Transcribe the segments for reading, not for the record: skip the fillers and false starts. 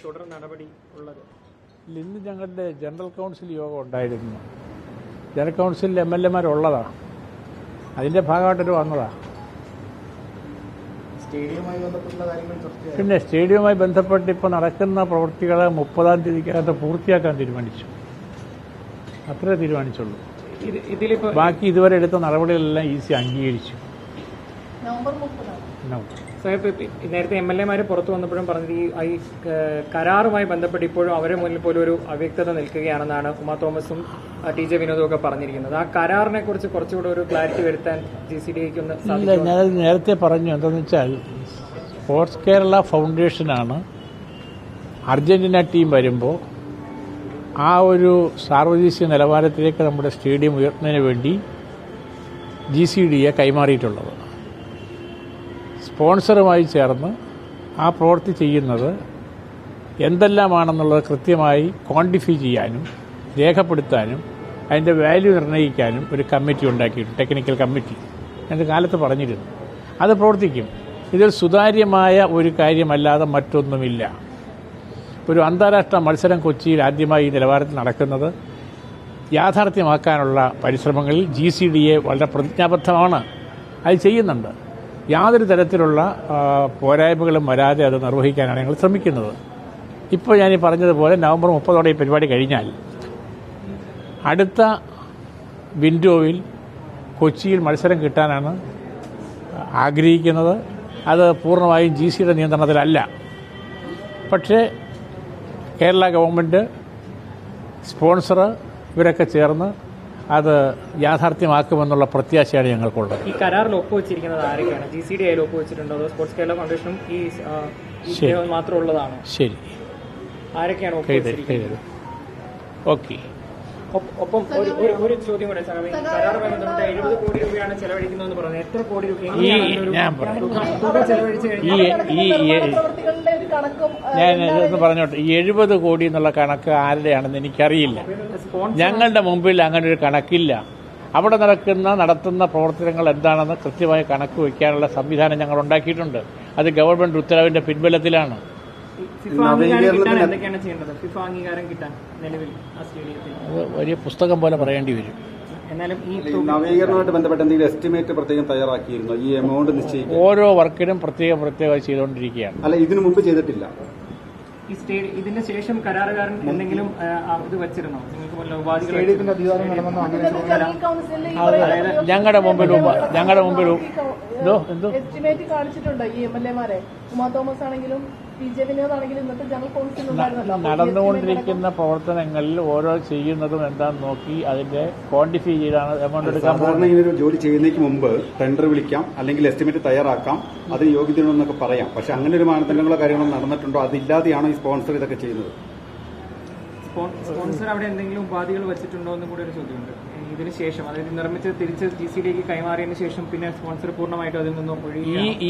തുടർ നടപടി ഉള്ളത്? ഇന്ന് ഞങ്ങളുടെ ജനറൽ കൗൺസിൽ യോഗം ഉണ്ടായിരുന്നു. ജനറൽ കൗൺസിലിൽ MLA-മാരുള്ളതാണ്. അതിൻ്റെ ഭാഗമായിട്ടൊരു വന്നതാണ്. പിന്നെ സ്റ്റേഡിയവുമായി ബന്ധപ്പെട്ട് ഇപ്പോൾ നടക്കുന്ന പ്രവൃത്തികളെ 30-ാം തീയതിക്കകത്ത് പൂർത്തിയാക്കാൻ തീരുമാനിച്ചു. അത്രേ തീരുമാനിച്ചുള്ളൂ. ബാക്കി ഇതുവരെ എടുത്ത നടപടികളെല്ലാം ഈസി അംഗീകരിച്ചു. നേരത്തെ MLA-മാർ പുറത്തു വന്നപ്പോഴും പറഞ്ഞത് ഈ കരാറുമായി ബന്ധപ്പെട്ട് ഇപ്പോഴും അവരെ മുന്നിൽ പോലും ഒരു അവ്യക്തത നിൽക്കുകയാണെന്നാണ് ഉമാ തോമസും TJ വിനോദും ഒക്കെ പറഞ്ഞിരിക്കുന്നത്. ആ കരാറിനെ കുറിച്ച് കുറച്ചുകൂടെ ഒരു ക്ലാരിറ്റി വരുത്താൻ GCDAക്ക് ഒന്ന് സാധിക്കും? ഞാൻ നേരത്തെ പറഞ്ഞു. എന്താണെന്ന് വെച്ചാൽ സ്പോർട്സ് കേരള ഫൗണ്ടേഷനാണ് അർജന്റീന ടീം വരുമ്പോൾ ആ ഒരു സാർവദേശീയ നിലവാരത്തിലേക്ക് നമ്മുടെ സ്റ്റേഡിയം ഉയർത്തുന്നതിന് വേണ്ടി GCDA കൈമാറിയിട്ടുള്ളത്. സ്പോൺസറുമായി ചേർന്ന് ആ പ്രവൃത്തി ചെയ്യുന്നത് എന്തെല്ലാമാണെന്നുള്ളത് കൃത്യമായി ക്വാണ്ടിഫൈ ചെയ്യാനും രേഖപ്പെടുത്താനും അതിൻ്റെ വാല്യൂ നിർണ്ണയിക്കാനും ഒരു കമ്മിറ്റി ഉണ്ടാക്കിയിട്ടുണ്ട്, ടെക്നിക്കൽ കമ്മിറ്റി. എൻ്റെ കാലത്ത് പറഞ്ഞിരുന്നു. അത് പ്രവർത്തിക്കും. ഇതിൽ സുതാര്യമായ ഒരു കാര്യമല്ലാതെ മറ്റൊന്നുമില്ല. ഒരു അന്താരാഷ്ട്ര മത്സരം കൊച്ചിയിൽ ആദ്യമായി ഈ നിലവാരത്തിൽ നടക്കുന്നത് യാഥാർത്ഥ്യമാക്കാനുള്ള പരിശ്രമങ്ങളിൽ GCDA വളരെ പ്രതിജ്ഞാബദ്ധമാണ്. അത് ചെയ്യുന്നുണ്ട്. യാതൊരു തരത്തിലുള്ള പോരായ്മകളും വരാതെ അത് നിർവഹിക്കാനാണ് ഞങ്ങൾ ശ്രമിക്കുന്നത്. ഇപ്പോൾ ഞാൻ പറഞ്ഞതുപോലെ നവംബർ 30-ഓടെ ഈ പരിപാടി കഴിഞ്ഞാൽ അടുത്ത വിൻഡോയിൽ കൊച്ചിയിൽ മത്സരം കിട്ടാനാണ് ആഗ്രഹിക്കുന്നത്. അത് പൂർണ്ണമായും GCയുടെ നിയന്ത്രണത്തിലല്ല. പക്ഷേ കേരള ഗവൺമെൻറ്, സ്പോൺസർ ഇവരൊക്കെ ചേർന്ന് അത് യാഥാർത്ഥ്യമാക്കുമെന്നുള്ള പ്രത്യാശയാണ് ഞങ്ങൾക്കുള്ളത്. ഈ കരാറിൽ ഒപ്പുവെച്ചിരിക്കുന്നത് ആരൊക്കെയാണ്? GCDA ഒപ്പുവെച്ചിട്ടുണ്ടോ? അതോ സ്പോർട്സ് കേരള ഫൗണ്ടേഷനും ഈ മാത്രം ഉള്ളതാണോ? ശരി, ആരൊക്കെയാണ് ഒപ്പുവെച്ചിരിക്കുന്നത്? ഓക്കെ. ഒപ്പം ഒരു ചോദ്യം കൂടെ. കരാറുമായി ബന്ധപ്പെട്ട് 70 കോടി രൂപയാണ് ചെലവഴിക്കുന്നതെന്ന് പറഞ്ഞത്. എത്ര കോടി രൂപ ഞാൻ പറഞ്ഞോട്ടെ. ഈ 70 കോടി എന്നുള്ള കണക്ക് ആരുടെയാണെന്ന് എനിക്കറിയില്ല. ഞങ്ങളുടെ മുമ്പിൽ അങ്ങനെ ഒരു കണക്കില്ല. അവിടെ നടത്തുന്ന പ്രവർത്തനങ്ങൾ എന്താണെന്ന് കൃത്യമായി കണക്ക് വയ്ക്കാനുള്ള സംവിധാനം ഞങ്ങൾ ഉണ്ടാക്കിയിട്ടുണ്ട്. അത് ഗവൺമെന്റ് ഉത്തരവിന്റെ പിൻബലത്തിലാണ്. അത് വലിയ പുസ്തകം പോലെ പറയേണ്ടി വരും. നവീകരണവുമായിട്ട് ബന്ധപ്പെട്ട് എന്തെങ്കിലും എസ്റ്റിമേറ്റ് പ്രത്യേകം തയ്യാറാക്കിയിരുന്നു? ഈ എമൗണ്ട് നിശ്ചയിക്കും ഓരോ വർക്കിനും പ്രത്യേകമായി ചെയ്തുകൊണ്ടിരിക്കുകയാണ്. അല്ല, ഇതിനു മുമ്പ് ചെയ്തിട്ടില്ല. ഇതിന്റെ ശേഷം കരാറുകാരൻ എന്തെങ്കിലും ഇത് വെച്ചിരുന്നോ? ഞങ്ങളുടെ മുമ്പിൽ എസ്റ്റിമേറ്റ് കാണിച്ചിട്ടുണ്ടോ ഈ MLA-മാരെ? ഉമാ തോമസ് ആണെങ്കിലും TJ വിനോദ് ആണെങ്കിലും ഇന്നത്തെ ജനറൽ കൗൺസിൽ നടന്നുകൊണ്ടിരിക്കുന്ന പ്രവർത്തനങ്ങളിൽ ഓരോ ചെയ്യുന്നതും എന്താണെന്ന് നോക്കി അതിന്റെ ക്വാണ്ടിഫൈ ചെയ്താണ് എമൗണ്ട് എടുക്കാൻ. സാധാരണ ഇങ്ങനെ ഒരു ജോലി ചെയ്യുന്നതിന് മുമ്പ് ടെൻഡർ വിളിക്കാം, അല്ലെങ്കിൽ എസ്റ്റിമേറ്റ് തയ്യാറാക്കാം, അതിന് യോഗ്യതയുണ്ടെന്നൊക്കെ പറയാം. പക്ഷെ അങ്ങനെ ഒരു മാനദണ്ഡങ്ങളോ കാര്യങ്ങളോ നടന്നിട്ടുണ്ടോ? അതില്ലാതെയാണോ ഈ സ്പോൺസർ ഇതൊക്കെ ചെയ്യുന്നത്? സ്പോൺസർ അവിടെ എന്തെങ്കിലും ഉപാധികൾ വെച്ചിട്ടുണ്ടോ എന്നും കൂടെ ഒരു ചോദ്യമുണ്ട്. ഇതിന് ശേഷം, അതായത് നിർമ്മിച്ച് തിരിച്ച് GCDAക്ക് കൈമാറിയതിനു ശേഷം പിന്നെ സ്പോൺസർ പൂർണ്ണമായിട്ടും അതിൽ നിന്നും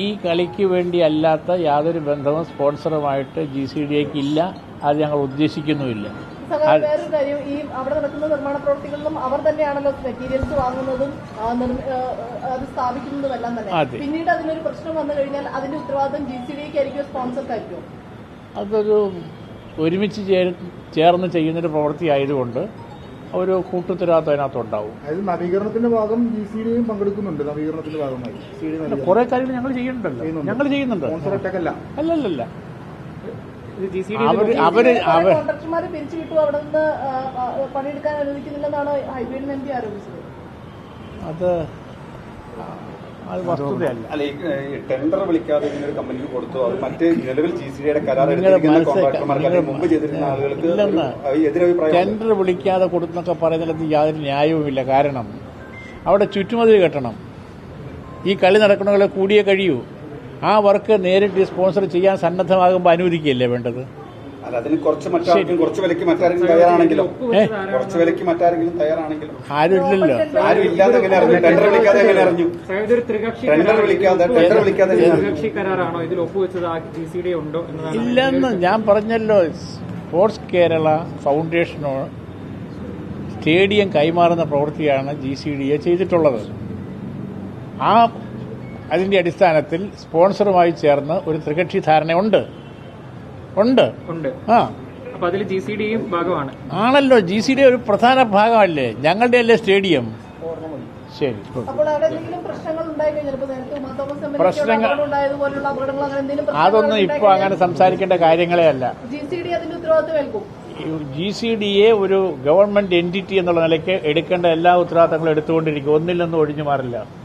ഈ കളിക്ക് വേണ്ടി അല്ലാത്ത യാതൊരു ബന്ധവും സ്പോൺസറുമായിട്ട് GCDAക്ക് ഇല്ല. അത് ഞങ്ങൾ ഉദ്ദേശിക്കുന്നുമില്ല. വേറൊരു കാര്യം, ഈ അവിടെ നടക്കുന്ന നിർമ്മാണ പ്രവർത്തികളിലും അവർ തന്നെയാണല്ലോ മെറ്റീരിയൽസ് വാങ്ങുന്നതും അത് സ്ഥാപിക്കുന്നതുമെല്ലാം തന്നെ. പിന്നീട് അതിനൊരു പ്രശ്നം വന്നു കഴിഞ്ഞാൽ അതിന്റെ ഉത്തരവാദിത്തം GCDAക്ക് ആയിരിക്കും, സ്പോൺസർക്കായിരിക്കും? അതൊരു ഒരുമിച്ച് ചേർന്ന് ചെയ്യുന്നൊരു പ്രവൃത്തി ആയതുകൊണ്ട് ഒരു കൂട്ടുത്തരവാദിത്തം അതിനകത്തുണ്ടാവും. അതായത് നവീകരണത്തിന്റെ ഭാഗം GCDAയും പങ്കെടുക്കുന്നുണ്ട്. നവീകരണത്തിന്റെ ഭാഗമായി കുറെ കാര്യങ്ങൾ ഞങ്ങൾ ചെയ്യുന്നുണ്ട്. അല്ലല്ല. കോൺട്രാക്ടർമാരെ പിരിച്ചുവിട്ടു, അവിടെ നിന്ന് പണിയെടുക്കാൻ അനുവദിക്കുന്നില്ലെന്നാണ് ഹൈബീഡ് MP ആരോപിച്ചത്. അത് വസ്തുതയല്ല. അല്ല, ഈ ടെൻഡർ വിളിക്കാതെ ഇങ്ങനെ ഒരു കമ്പനിക്ക് കൊടുത്തു. അത് മറ്റ് നിലവിൽ GCDAയുടെ കരാർ എടുത്തിരിക്കുന്ന കോൺട്രാക്ടർമാർക്ക് മുമ്പ് ചെയ്തിരുന്ന ആളുകൾക്ക് എതിരഭിപ്രായം. ടെൻഡർ വിളിക്കാതെ കൊടുത്തൊക്കെ പറയുന്നതിൽ യാതൊരു ന്യായവുമില്ല. കാരണം അവിടെ ചുറ്റുമതിൽ കെട്ടണം. ഈ കളി നടക്കണങ്ങളെ കൂടിയേ കഴിയൂ. ആ വർക്ക് നേരിട്ട് സ്പോൺസർ ചെയ്യാൻ സന്നദ്ധമാകുമ്പോൾ അനുവദിക്കുകയല്ലേ വേണ്ടത്? അല്ല, അതിന് കുറച്ച് വിലയ്ക്ക് മറ്റാരെങ്കിലും തയ്യാറാണെങ്കിലും ആരുമില്ലല്ലോ. ആരും ഇല്ലാതെ എങ്ങനെ അറിഞ്ഞു? ടെൻഡർ വിളിക്കാതെ എങ്ങനെ അറിഞ്ഞു? ഇല്ലെന്ന് ഞാൻ പറഞ്ഞല്ലോ. സ്പോർട്സ് കേരള ഫൗണ്ടേഷനോ സ്റ്റേഡിയം കൈമാറുന്ന പ്രവൃത്തിയാണ് GCDA ചെയ്തിട്ടുള്ളത്. അതിന്റെ അടിസ്ഥാനത്തിൽ സ്പോൺസറുമായി ചേർന്ന് ഒരു ത്രികക്ഷി ധാരണയുണ്ട്. ഉണ്ട്. ഉണ്ട്. ആ, അപ്പൊ അതിൽ GCDയും ഭാഗമാണ്. ആണല്ലോ. GCD ഒരു പ്രധാന ഭാഗമല്ലേ, ഞങ്ങളുടെ അല്ലേ സ്റ്റേഡിയം. ശരി. അപ്പോൾ അവിടെ എന്തെങ്കിലും പ്രശ്നങ്ങൾ ഉണ്ടായി കഴിഞ്ഞാൽ ഇപ്പൊ നേരത്തെ Uma Thomas M L A പ്രശ്നങ്ങൾ ഉണ്ടായതുപോലുള്ള അപകടങ്ങൾ അങ്ങനെ എന്തെങ്കിലും അതൊന്നും ഇപ്പൊ അങ്ങനെ സംസാരിക്കേണ്ട കാര്യങ്ങളേ അല്ല. GCD അതിന്റെ ഉത്തരവാദിത്വം ഏൽക്കും. GCDയെ ഒരു ഗവൺമെന്റ് എന്റിറ്റി എന്നുള്ള നിലയ്ക്ക് എടുക്കേണ്ട എല്ലാ ഉത്തരവാദിത്തങ്ങളും എടുത്തുകൊണ്ടിരിക്കും. ഒന്നിലൊന്നും ഒഴിഞ്ഞു മാറില്ല.